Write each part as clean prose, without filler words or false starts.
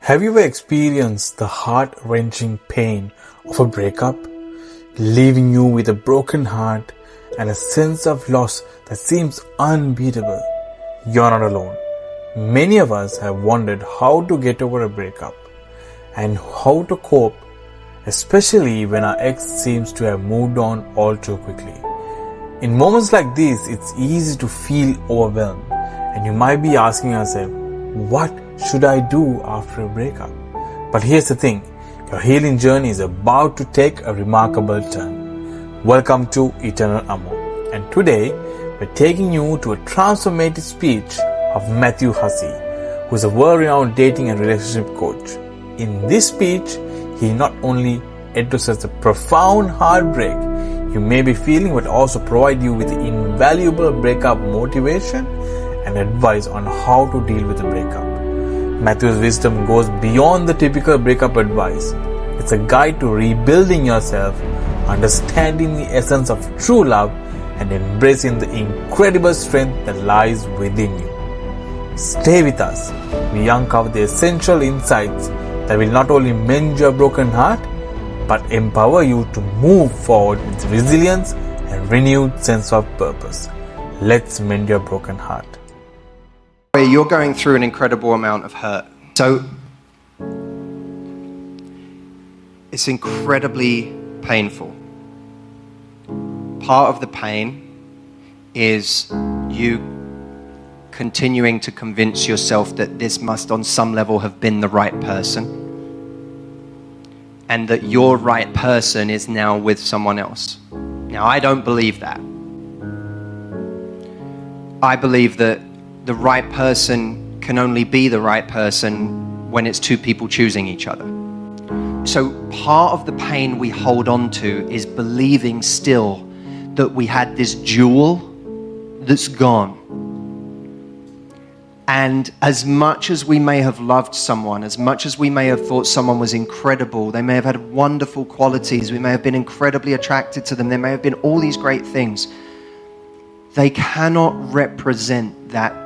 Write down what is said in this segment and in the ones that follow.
Have you ever experienced the heart-wrenching pain of a breakup, leaving you with a broken heart and a sense of loss that seems unbeatable? You're not alone. Many of us have wondered how to get over a breakup and how to cope, especially when our ex seems to have moved on all too quickly. In moments like these, it's easy to feel overwhelmed, and you might be asking yourself, what should I do after a breakup? But here's the thing, your healing journey is about to take a remarkable turn. Welcome to Eternelle Amor, and today we're taking you to a transformative speech of Matthew Hussey, who is a world-renowned dating and relationship coach. In this speech, he not only addresses the profound heartbreak you may be feeling, but also provide you with invaluable breakup motivation and advice on how to deal with a breakup. Matthew's wisdom goes beyond the typical breakup advice. It's a guide to rebuilding yourself, understanding the essence of true love, and embracing the incredible strength that lies within you. Stay with us. We uncover the essential insights that will not only mend your broken heart, but empower you to move forward with resilience and renewed sense of purpose. Let's mend your broken heart. You're going through an incredible amount of hurt. So it's incredibly painful. Part of the pain is you continuing to convince yourself that this must on some level have been the right person, and that your right person is now with someone else. Now, I don't believe that. I believe that the right person can only be the right person when it's two people choosing each other. So part of the pain we hold on to is believing still that we had this jewel that's gone. And as much as we may have loved someone, as much as we may have thought someone was incredible, they may have had wonderful qualities, we may have been incredibly attracted to them, there may have been all these great things, they cannot represent that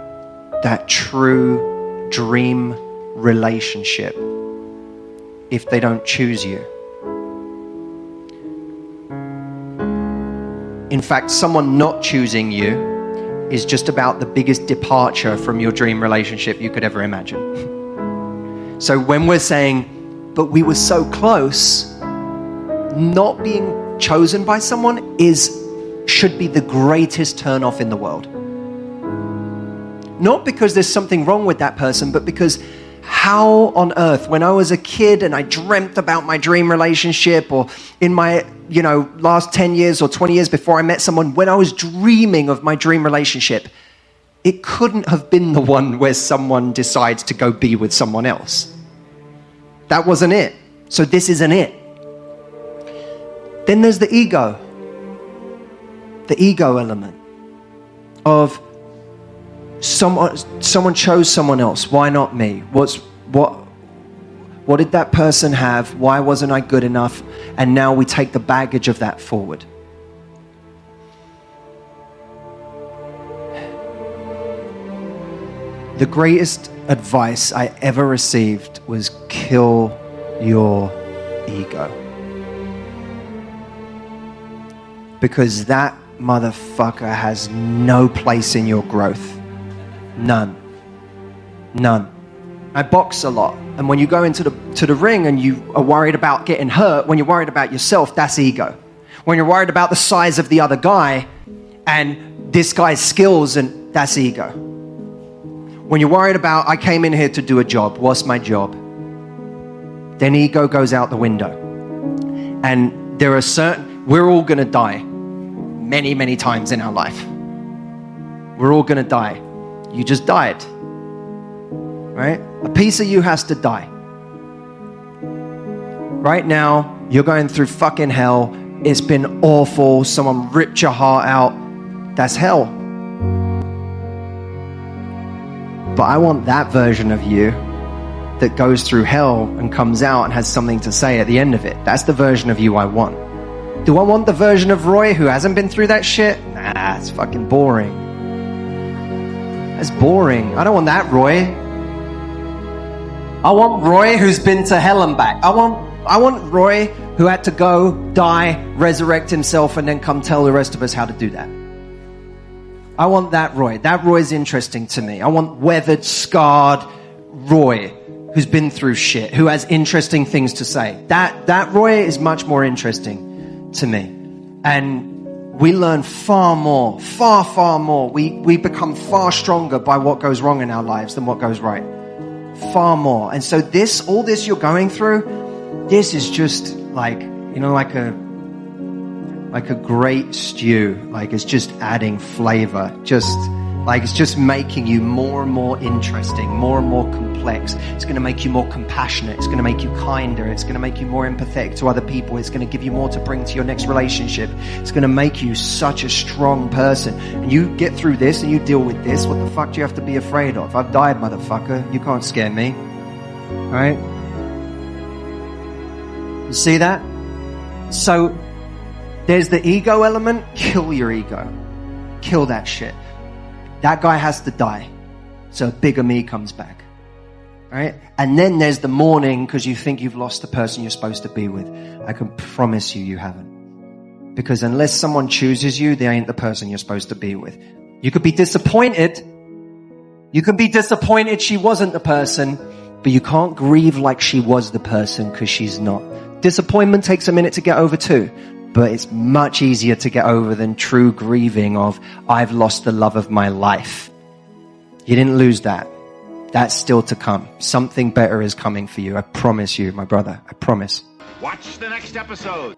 true dream relationship if they don't choose you. In fact, someone not choosing you is just about the biggest departure from your dream relationship you could ever imagine. So when we're saying, but we were so close, not being chosen by someone should be the greatest turn-off in the world. Not because there's something wrong with that person, but because how on earth, when I was a kid and I dreamt about my dream relationship, or in my last 10 years or 20 years before I met someone, when I was dreaming of my dream relationship, it couldn't have been the one where someone decides to go be with someone else. That wasn't it. So this isn't it. Then there's the ego element of someone chose someone else. Why not me? What did that person have? Why wasn't I good enough? And now we take the baggage of that forward. The greatest advice I ever received was kill your ego. Because that motherfucker has no place in your growth. None. I box a lot, and when you go into the ring and you are worried about getting hurt, when you're worried about yourself, that's ego. When you're worried about the size of the other guy and this guy's skills, and that's ego. When you're worried about, I came in here to do a job, what's my job? Then ego goes out the window. And we're all gonna die many, many times in our life. We're all gonna die. You just died, right? A piece of you has to die. Right now, you're going through fucking hell. It's been awful. Someone ripped your heart out. That's hell. But I want that version of you that goes through hell and comes out and has something to say at the end of it. That's the version of you I want. Do I want the version of Roy who hasn't been through that shit? Nah, it's fucking boring. That's boring. I don't want that, Roy. I want Roy who's been to hell and back. I want Roy who had to go, die, resurrect himself, and then come tell the rest of us how to do that. I want that Roy. That Roy's interesting to me. I want weathered, scarred Roy who's been through shit, who has interesting things to say. That Roy is much more interesting to me. And we learn far more, far more. We become far stronger by what goes wrong in our lives than what goes right. Far more. And so all this you're going through, this is just like, like a great stew. Like it's just adding flavor. It's just making you more and more interesting, more and more complex. It's going to make you more compassionate. It's going to make you kinder. It's going to make you more empathetic to other people. It's going to give you more to bring to your next relationship. It's going to make you such a strong person. And you get through this and you deal with this. What the fuck do you have to be afraid of? I've died, motherfucker. You can't scare me. All right? You see that? So there's the ego element. Kill your ego. Kill that shit. That guy has to die. So a bigger me comes back. Right? And then there's the mourning because you think you've lost the person you're supposed to be with. I can promise you haven't. Because unless someone chooses you, they ain't the person you're supposed to be with. You could be disappointed. You can be disappointed she wasn't the person, but you can't grieve like she was the person because she's not. Disappointment takes a minute to get over too. But it's much easier to get over than true grieving of, I've lost the love of my life. You didn't lose that. That's still to come. Something better is coming for you. I promise you, my brother. I promise. Watch the next episode.